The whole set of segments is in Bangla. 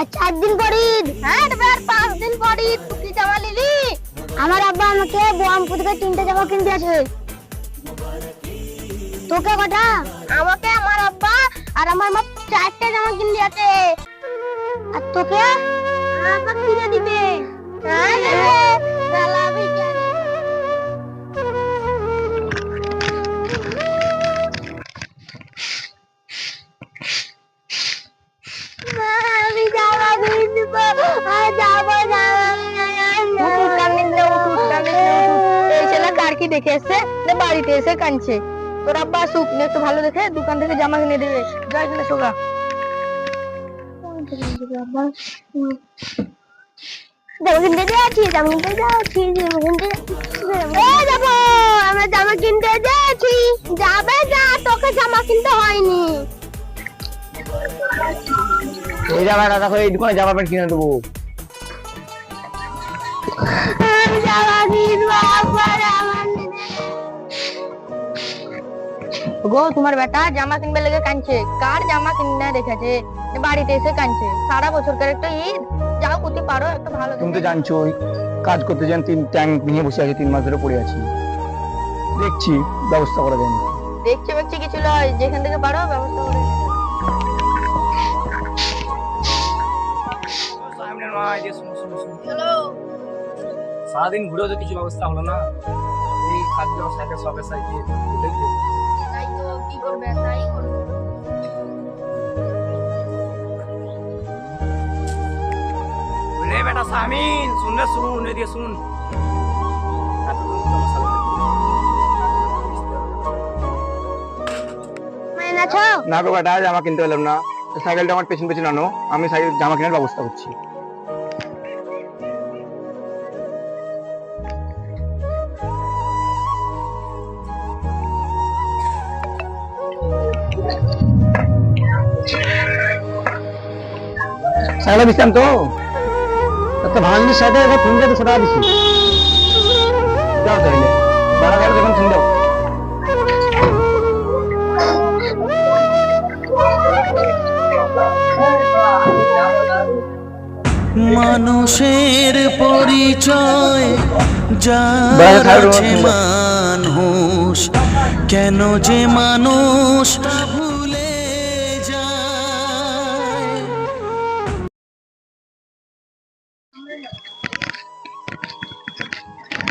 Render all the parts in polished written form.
আর 4 দিন পর ঈদ। হ্যাঁ এবার 5 দিন পর ঈদ। তুই কি জামা নিলি? আমার আব্বা আমাকে বোয়ামপুর থেকে 3টে জামা কিনে দিয়েছে। তোকে কটা? আমাকে আমার আব্বা আর আমার মা 4টে জামা কিনে দিয়েছে। আর তোকে? আমাকে কিনে দিবে। হ্যাঁ দেবে। শালা ভিখারি। মা আমি জামা কিনব। আর যাবো না। এই ছেলে কার কি দেখে এসছে বাড়িতে এসে কাঁদছে। তোর আব্বা আসুক একটু ভালো দেখে দোকান থেকে জামা কিনে দেবে। যা এখানে সোগা। জামা কিনতে যাচ্ছি আমরা জামা কিনতে যাচ্ছি। যাবে যা, তোকে জামা কিনতে হয়নি। এই জামাটা দেখো, এই দোকানে জামা প্যান্ট কিনে দেবো। গো তোমার বেটা জামা কিনবে লেগে কাঁদছে। কার জামা কিনে রেখেছে বাড়িতে এসে কাঁদছে। সারা বছরকার একটা ঈদ, যাও করতে পারো একটা ভালো। তুমি তো জানছো কাজ করতে যান, 3 ট্যাঙ্ক নিয়ে বসে আছি, 3 মাস ধরে পড়ে আছি। দেখছি ব্যবস্থা করে দেন। দেখছি কিছু নয়, যেখান থেকে পারো ব্যবস্থা করে নেবে। সারাদিন ঘুরেও তো কিছু ব্যবস্থা হলো না। এই খাদ্য সাইকেল সবে সাইকেল তাই তো কি করবে, তাই করবে। রে বেটা সামিন, শুন এদিকে শুন। না গো বেটা, জামা কিনতে পেলাম না। সাইকেলটা আমার পেছন পেছন আনো, আমি সাইকেল জামা কেনার ব্যবস্থা করছি। সাইকেল দিচ্ছিলাম তো, ভাঙা জিনিস সাইকেল ফোন দিয়ে 100 টাকা দিচ্ছি। যাও তাহলে ভাড়া গেলে যখন ফোন দাও। মানুষের পরিচয় যার আছে মানুষ, কেন যে মানুষ ভুলে যায়।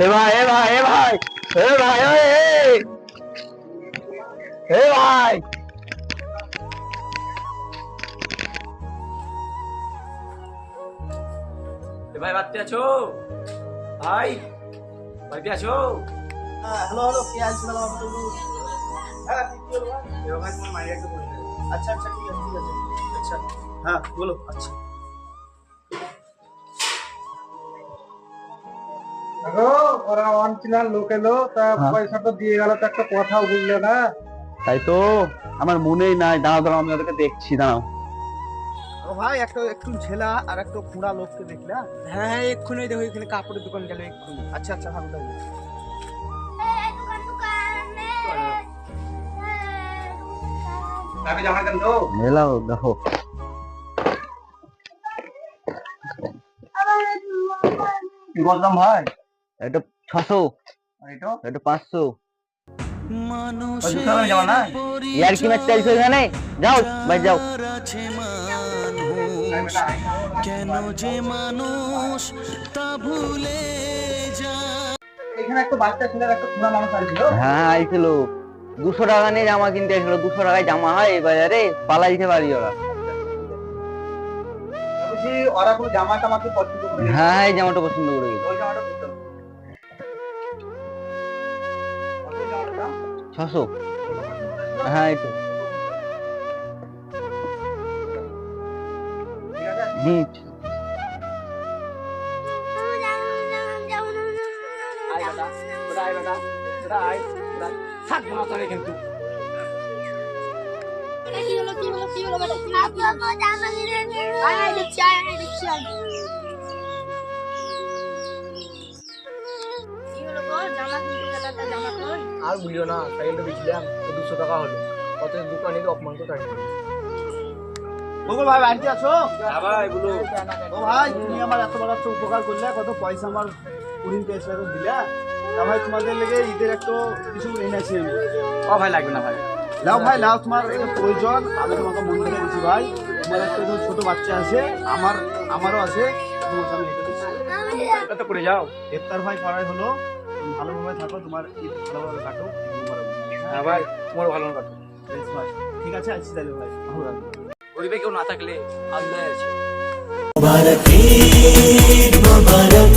এ ভাই এ ভাই এ ভাই এ ভাই এ ভাই, ভাই বাড়িতে আছো? ভাই বাড়িতে আছো? হ্যালো কে আসছিল বাবা? হ্যাঁ কি হলো? ভাই তোমার মাইয়া একটু বলে। আচ্ছা ঠিক আছে আচ্ছা হ্যাঁ বলো। আচ্ছা ওরা অনছিলাম লোক এলো, তা পয়সা তো দিয়ে গেল, তো একটা কথাও বুঝলে না। তাই তো আমার মনেই নাই। দাঁড়াও দাঁড়াও, আমি ওদেরকে দেখছি, দাঁড়াও। ও ভাই একটু ঝেলা আর একটু খুঁড়া লোককে দেখলা? হ্যাঁ এক্ষুনি দেখো, এখানে কাপড়ের দোকান গেল এক্ষুনি। আচ্ছা ভালো থাকবে। আমি জামা কেন তো মেলাও দেখো। কি বললাম ভাই? এটা 600, এটা 500। মানুষের যাও না, ইয়ার কি ম্যাচ চাইছো এখানে? যাও ভাই যাও। আছে মানুষ, কেন যে মানুষ তা ভুলে যায়। এখানে একটা বাচ্চা ছেলের একটা খুঁড়া মানুষ আসছিল। হ্যাঁ আইছিল, 200 টাকা নিয়ে জামা কিনতে আসছিল। 200 টাকায় জামা হয় এই বাজারে? পালাই দিতে পারি ওরা। বলছি ওরা কোনো জামা টামা কি পছন্দ করে? হ্যাঁ এই জামাটা পছন্দ করে গেছে। ওই জামাটা পছন্দ। কত জামাটার দাম? 600। হ্যাঁ এই তো। ঠিক আছে। হুম আয় বেটা, ওটা আয় বেটা, ওটা আয়, ওটা থাকবো না তোরে কিন্তু। কি হলো বেটা? আয় দেখছি। কি হলো গো? জামা কিনতে গেলে একটা জামা কই? আর বুঝলো না, সাইকেলটা বেচলাম তো 200 টাকা হলো। অত দোকানে তো অপমান করে কাটবে। বকুল ভাই বাড়িতে আছো? হ্যাঁ ভাই বলো। ও ভাই তুমি আমার এত বড় একটা উপকার করলে, কত পয়সা আমার কুড়িন পেয়েছিল দিলা। তা ভাই তোমাদের লেগে ঈদের একটু কিছু এনেছি আমি। ও ভাই লাগবে না ভাই। লাও ভাই লাও, তোমার এটা প্রয়োজন। আমি তোমাকে মন থেকে দিচ্ছি ভাই। তোমার একটা ছোট বাচ্চা আছে, আমারও আছে, তোমাকে আমি এটা দিচ্ছি। এটা তো করে যাও। ইফতার ভাই করাই হলো, তুমি ভালোভাবে থাকো, তোমার ঈদ ভালোভাবে কাটো। হ্যাঁ ভাই, তোমার ভালো না কাটো। বেশ ভাই, ঠিক আছে, আসছি তাহলে ভাই। ভালো থাকো। গরিবে কেউ না থাকলে আল্লাহ আছে। মুবারক ঈদ মুবারক